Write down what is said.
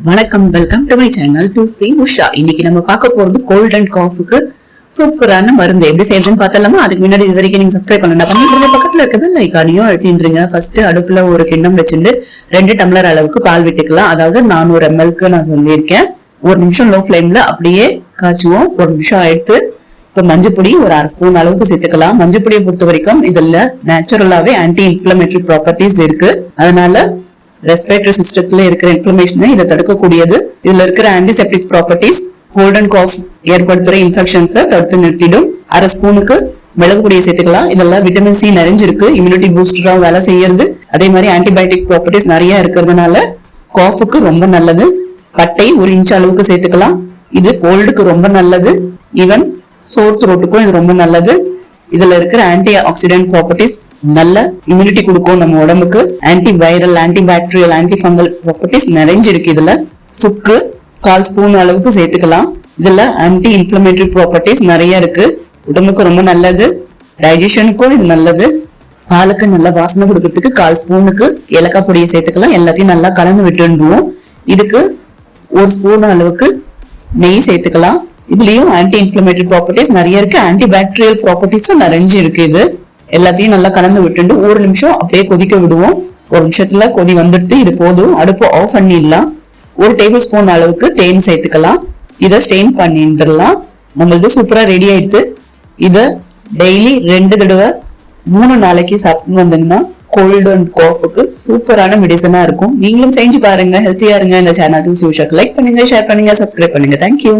வணக்கம், welcome to my channel to C Usha. இன்னைக்கு நம்ம பார்க்க போறது கோல்ட் அண்ட் காஃபுக்கு சூப்பரான மருந்து எப்படி செய்யறதுன்னு பார்த்தலாமா? அதுக்கு முன்னாடி இது வரைக்கும் நீங்க சப்ஸ்கிரைப் பண்ணலாம். பக்கத்துல இருக்க பெல் ஐகானையும் அழுத்திடுங்க. ஃபர்ஸ்ட் அடுப்புல ஒரு கிண்ணம் வச்சுட்டு 2 டம்ளர் அளவுக்கு பால் விட்டுக்கலாம். அதாவது 400 ml நான் சொல்லியிருக்கேன். 1 நிமிஷம் லோ ஃபிளேம்ல அப்படியே காய்ச்சுவோம். 1 நிமிஷம் எடுத்து இப்ப மஞ்சப்பொடி ஒரு 1/2 ஸ்பூன் அளவுக்கு சேர்த்துக்கலாம். மஞ்சப்பொடியை பொறுத்த வரைக்கும் இதுல நேச்சுரலாவே ஆன்டி இன்ஃபிளமேட்டரி ப்ராப்பர்ட்டிஸ் இருக்கு. அதனால ரெஸ்பிரேட்டரி சிஸ்டத்துல இருக்கிற இன்ஃப்ளமேஷனை இதை தடுக்கக்கூடியது. இதுல இருக்கிற ஆன்டிசெப்டிக் ப்ராப்பர்ட்டிஸ் கோல்டன் காஃப் ஏற்படுத்துற இன்ஃபெக்ஷன்ஸை தடுத்து நிறுத்திடும். 1/2 ஸ்பூனுக்கு மிளகு பொடியை சேர்த்துக்கலாம். இதெல்லாம் விட்டமின் சி நிறைஞ்சிருக்கு, இம்யூனிட்டி பூஸ்டரா வேலை செய்யறது. அதே மாதிரி ஆன்டிபயோட்டிக் ப்ராப்பர்ட்டிஸ் நிறைய இருக்கிறதுனால காஃபுக்கு ரொம்ப நல்லது. பட்டை 1 இன்ச் அளவுக்கு சேர்த்துக்கலாம். இது கோல்டுக்கு ரொம்ப நல்லது. ஈவன் சோர் த்ரோட்டுக்கும் இது ரொம்ப நல்லது. இதுல இருக்கிற ஆன்டி ஆக்சிடென்ட் ப்ராப்பர்ட்டிஸ் நல்ல இம்யூனிட்டி கொடுக்கும் நம்ம உடம்புக்கு. Anti viral, anti bacterial, anti fungal properties நிறைஞ்சிருக்கு. இதுல சுக்கு 1/4 ஸ்பூன் அளவுக்கு சேர்த்துக்கலாம். இதுல ஆன்டி இன்ஃபிளமேட்டரி ப்ராப்பர்ட்டிஸ் நிறைய இருக்கு. உடம்புக்கு ரொம்ப நல்லது. டைஜஷனுக்கும் இது நல்லது. பாலுக்கு நல்ல வாசனை கொடுக்கறதுக்கு 1/4 ஸ்பூனுக்கு ஏலக்காய் பொடியை சேர்த்துக்கலாம். எல்லாத்தையும் நல்லா கலந்து விட்டுருவோம். இதுக்கு 1 ஸ்பூன் அளவுக்கு நெய் சேர்த்துக்கலாம். இதுலயும் ஆன்டி இன்ஃபிளமேட்டரி ப்ராப்பர்ட்டிஸ் நிறைய இருக்கு, ஆன்டி பாக்டீரியல் ப்ராப்பர்ட்டிஸும் நிறைஞ்சு இருக்கு. இது எல்லாத்தையும் நல்லா கலந்து விட்டுட்டு 1 நிமிஷம் அப்படியே கொதிக்க விடுவோம். 1 நிமிஷத்துல கொதி வந்துட்டு இது போதும். அடுப்பு ஆஃப் பண்ணிடலாம். 1 டேபிள் ஸ்பூன் அளவுக்கு தேன் சேர்த்துக்கலாம். இதை ஸ்டெயின் பண்ணிடலாம். நம்மளது சூப்பரா ரெடி ஆயிடுது. இதை டெய்லி 2 தடவை 3 நாளைக்கு சாப்பிட்டு வந்தீங்கன்னா கோல்டு அண்ட் காஃபுக்கு சூப்பரான மெடிசனா இருக்கும். நீங்களும் செஞ்சு பாருங்க. ஹெல்த்தியா இருங்க. இந்த சேனல் லைக் பண்ணுங்க, ஷேர் பண்ணுங்க, சப்ஸ்கிரைப் பண்ணுங்க. தேங்க்யூ.